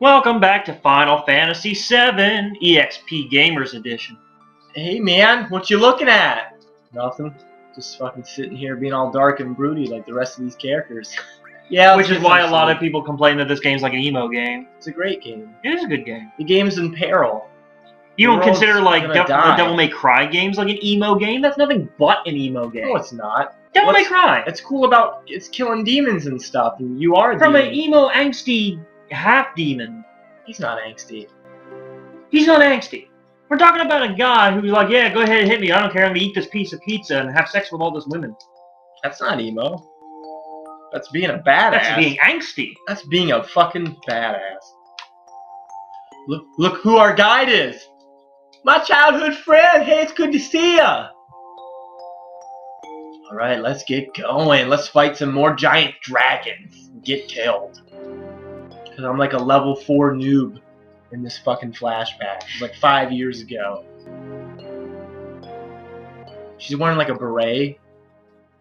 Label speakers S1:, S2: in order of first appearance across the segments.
S1: Welcome back to Final Fantasy VII EXPGamers Edition.
S2: Hey man, what you looking at? Nothing. Just fucking sitting here being all dark and broody like the rest of these characters. Yeah,
S1: which is why a lot of people complain that this game's like an emo game.
S2: It's a great game.
S1: It is a good game.
S2: The game's in peril.
S1: You don't consider like Devil May Cry games like an emo game? That's nothing but an emo game.
S2: No, it's not.
S1: Devil May Cry.
S2: It's cool about it's killing demons and stuff, and you are a
S1: from
S2: demon.
S1: An emo angsty half demon.
S2: He's not angsty.
S1: He's not angsty. We're talking about a guy who's like, yeah, go ahead and hit me. I don't care. I'm gonna eat this piece of pizza and have sex with all those women.
S2: That's not emo. That's being a badass.
S1: That's being angsty.
S2: That's being a fucking badass. Look who our guide is. My childhood friend. Hey, it's good to see ya. All right, let's get going. Let's fight some more giant dragons and get killed. Because I'm like a level 4 noob in this fucking flashback. It was like 5 years ago. She's wearing like a beret.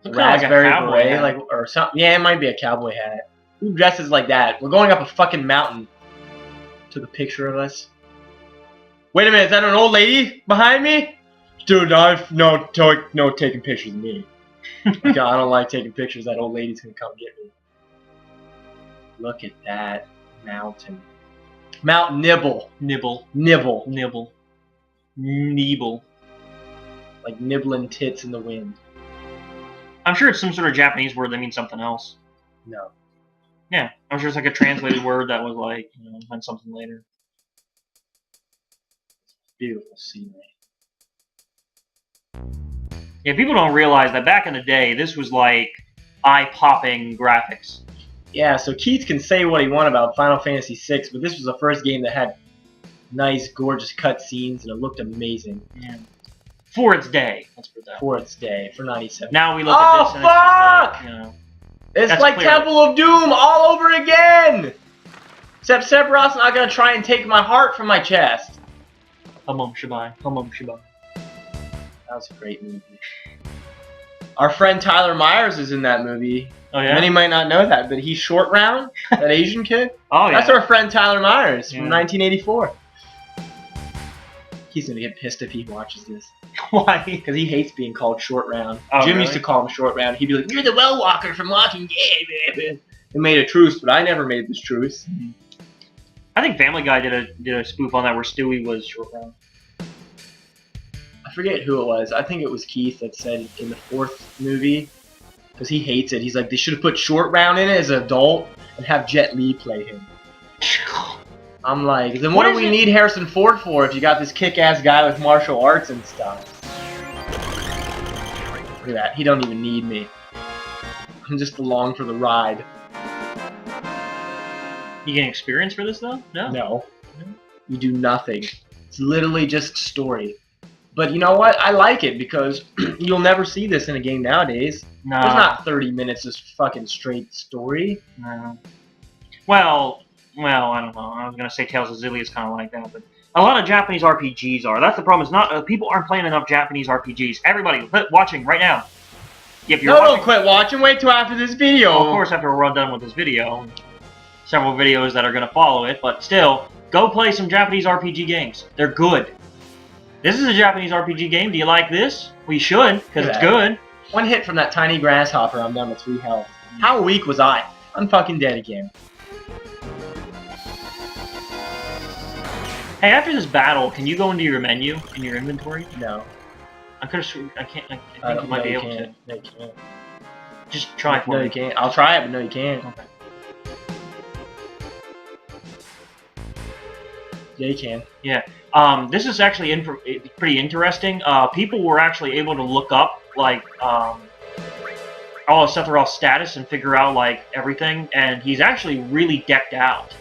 S2: A raspberry beret, like, or something. Yeah, it might be a cowboy hat. Who dresses like that? We're going up a fucking mountain. Took a picture of us. Wait a minute, is that an old lady behind me? Dude, I've no taking pictures of me. God, I don't like taking pictures. That old lady's gonna come get me. Look at that mountain. Mount Nibble.
S1: Nibble.
S2: Nibble.
S1: Nibble. Nibble.
S2: Like nibbling tits in the wind.
S1: I'm sure it's some sort of Japanese word that means something else.
S2: No.
S1: Yeah, I'm sure it's like a translated word that was like, you know, meant something later.
S2: Beautiful scenery.
S1: Yeah, people don't realize that back in the day, this was like eye-popping graphics.
S2: Yeah, so Keith can say what he wanted about Final Fantasy VI, but this was the first game that had nice, gorgeous cutscenes, and it looked amazing.
S1: Yeah. For its day, let's put that.
S2: For its day, for 97.
S1: Now we look at this and it's just like, you know,
S2: it's like clear. Temple of Doom all over again! Except Sephiroth's not gonna try and take my heart from my chest.
S1: Hum shabai, hum shabai.
S2: That was a great movie. Our friend Tyler Myers is in that movie.
S1: Oh yeah?
S2: Many might not know that, but he's Short Round, that Asian kid.
S1: Oh yeah.
S2: That's our friend Tyler Myers from 1984. He's gonna get pissed if he watches this.
S1: Why?
S2: Because he hates being called Short Round.
S1: Oh,
S2: Jim
S1: really?
S2: used to call him Short Round. He'd be like, "You're the well walker from Walking Dead." They made a truce, but I never made this truce.
S1: I think Family Guy did a spoof on that where Stewie was Short Round.
S2: I forget who it was. I think it was Keith that said in the 4th movie, because he hates it. He's like, they should have put Short Round in it as an adult and have Jet Li play him. I'm like, then what do we need Harrison Ford for if you got this kick-ass guy with martial arts and stuff? Look at that. He don't even need me. I'm just along for the ride.
S1: You getting experience for this though? No.
S2: No. You do nothing. It's literally just story. But you know what? I like it because you'll never see this in a game nowadays.
S1: No.
S2: There's not 30 minutes of fucking straight story.
S1: No. Well, I don't know. I was gonna say Tales of Xillia is kind of like that, but a lot of Japanese RPGs are. That's the problem. Is not people aren't playing enough Japanese RPGs. Everybody, quit watching right now. If you're
S2: don't quit watching. Wait till after this video.
S1: Well, of course, after we're all done with this video, several videos that are gonna follow it. But still, go play some Japanese RPG games. They're good. This is a Japanese RPG game. Do you like this? Well, you should, because it's good.
S2: One hit from that tiny grasshopper, I'm down to 3 health. How weak was I? I'm fucking dead again.
S1: Hey, after this battle, can you go into your menu in your inventory?
S2: No.
S1: I could have. I can't. I think you might be able to.
S2: No, you can't.
S1: Just try for me.
S2: No, you can't. I'll try it, but no, you can't.
S1: Okay.
S2: Yeah, you can.
S1: Yeah. This is actually pretty interesting. People were actually able to look up like all of Sephiroth's status and figure out like everything, and he's actually really decked out.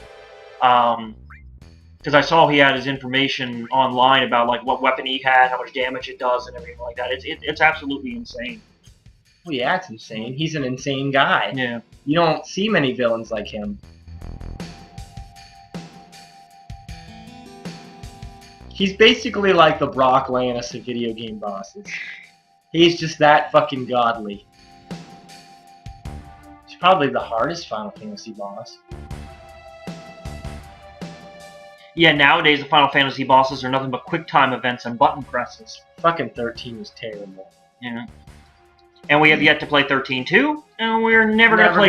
S1: Because I saw he had his information online about like what weapon he had, how much damage it does, and everything like that. It's absolutely insane.
S2: Well, yeah, it's insane. He's an insane guy.
S1: Yeah.
S2: You don't see many villains like him. He's basically like the Brock Lannis of video game bosses. He's just that fucking godly. He's probably the hardest Final Fantasy boss.
S1: Yeah, nowadays the Final Fantasy bosses are nothing but quick time events and button presses.
S2: Fucking 13 was terrible.
S1: Yeah. And we have yet to play 13-2, and we're never gonna play.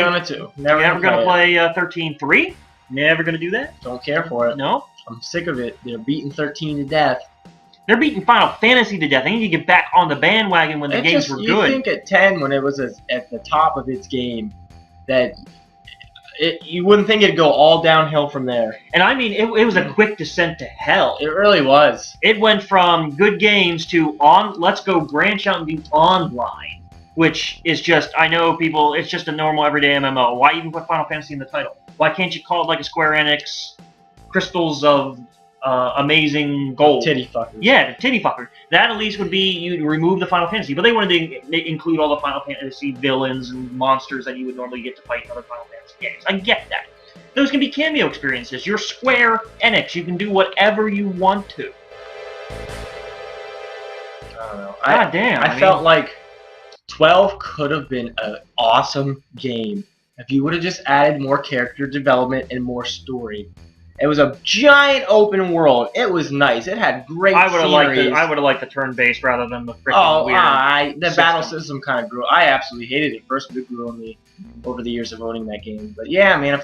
S1: Never gonna play 13-3. Never gonna do that.
S2: Don't care for it.
S1: No.
S2: I'm sick of it. They're beating 13 to death.
S1: They're beating Final Fantasy to death. They need to get back on the bandwagon when the games were good.
S2: You think at 10, when it was at the top of its game, that you wouldn't think it'd go all downhill from there.
S1: And I mean, it was a quick descent to hell.
S2: It really was.
S1: It went from good games to let's go branch out and do online, which is just, I know people, it's just a normal everyday MMO. Why even put Final Fantasy in the title? Why can't you call it like a Square Enix Crystals of Amazing Gold?
S2: Titty fuckers.
S1: Yeah, the titty fucker. That at least would be, you'd remove the Final Fantasy, but they wanted to include all the Final Fantasy villains and monsters that you would normally get to fight in other Final Fantasy games. I get that. Those can be cameo experiences. You're Square Enix. You can do whatever you want to.
S2: I don't know.
S1: God damn.
S2: I felt like 12 could have been an awesome game if you would have just added more character development and more story. It was a giant open world. It was nice. It had great scenery.
S1: I would have liked the turn-based rather than the freaking weird
S2: the battle system kind of grew. I absolutely hated it. First, it grew on me over the years of owning that game. But yeah, man,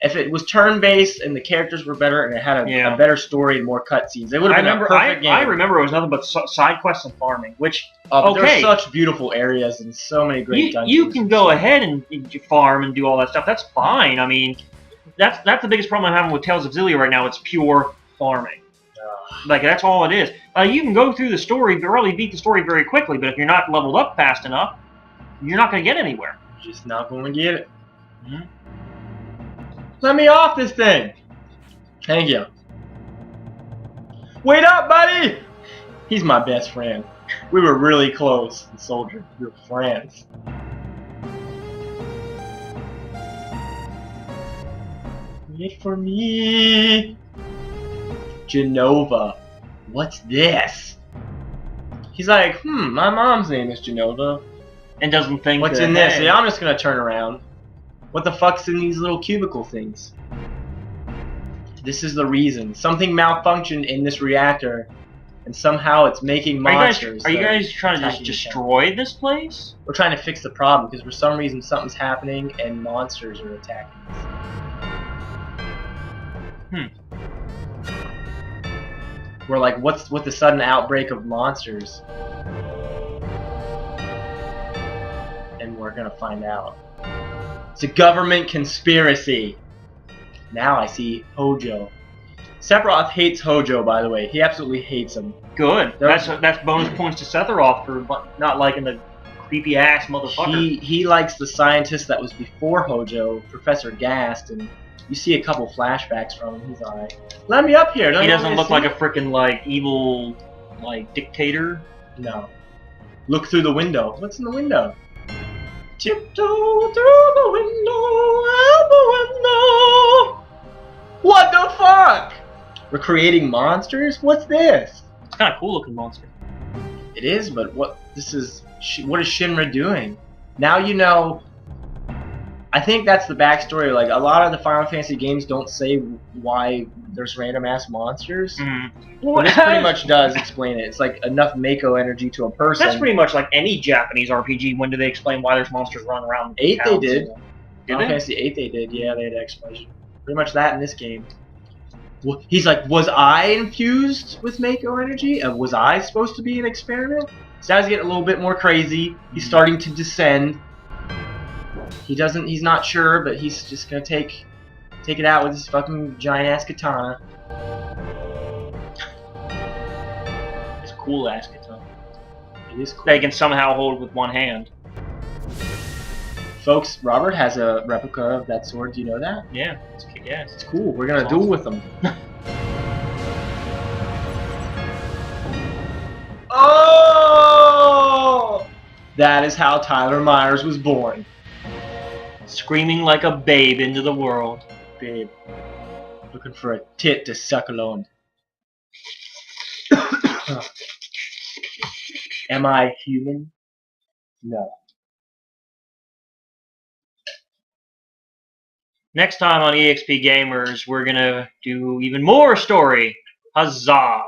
S2: if it was turn-based and the characters were better and it had a better story and more cutscenes, it would have been a perfect game.
S1: I remember it was nothing but side quests and farming, which
S2: there's such beautiful areas and so many great dungeons. You
S1: can go ahead and farm and do all that stuff. That's fine. I mean, that's the biggest problem I'm having with Tales of Xillia right now. It's pure farming. Like, that's all it is. You can go through the story, really beat the story very quickly, but if you're not leveled up fast enough, you're not going to get anywhere.
S2: You're just not going to get it. Mm-hmm. Let me off this thing! Thank you. Wait up, buddy! He's my best friend. We were really close in Soldier. We were friends. Wait for me! Genova. What's this? He's like, my mom's name is Genova.
S1: And doesn't think
S2: what's in this? Yeah, I'm just gonna turn around. What the fuck's in these little cubicle things? This is the reason. Something malfunctioned in this reactor, and somehow it's making monsters.
S1: Are you guys trying to just destroy this place?
S2: We're trying to fix the problem, because for some reason something's happening, and monsters are attacking us. We're like, what's with the sudden outbreak of monsters? And we're gonna find out. It's a government conspiracy. Now I see Hojo. Sephiroth hates Hojo, by the way. He absolutely hates him.
S1: Good. That's bonus points to Sephiroth for not liking the creepy ass motherfucker.
S2: He likes the scientist that was before Hojo, Professor Gast, and you see a couple flashbacks from him. He's alright. Let me up here.
S1: He doesn't look like a freaking evil dictator.
S2: No. Look through the window. What's in the window? Tiptoe through the window, out the window. What the fuck? We're creating monsters? What's this?
S1: It's kind of cool looking monster.
S2: It is, but what is Shinra doing? Now you know. I think that's the backstory. Like, a lot of the Final Fantasy games don't say why there's random ass monsters. But this pretty much does explain it. It's like enough Mako energy to a person.
S1: That's pretty much like any Japanese RPG. When do they explain why there's monsters running around?
S2: 8 they did.
S1: Final
S2: Fantasy 8 they did. Yeah, they had explanation. Pretty much that in this game. He's like, was I infused with Mako energy? Was I supposed to be an experiment? So now he's getting a little bit more crazy. He's starting to descend. He's not sure, but he's just gonna take it out with his fucking giant ass katana.
S1: It's a cool ass katana.
S2: It is cool.
S1: That he can somehow hold with one hand.
S2: Folks, Robert has a replica of that sword. Do you know that?
S1: Yeah, it's kick-ass.
S2: It's cool. We're gonna duel with them. Oh! That is how Tyler Myers was born.
S1: Screaming like a babe into the world.
S2: Babe. Looking for a tit to suck alone. Am I human? No.
S1: Next time on EXP Gamers, we're gonna do even more story. Huzzah!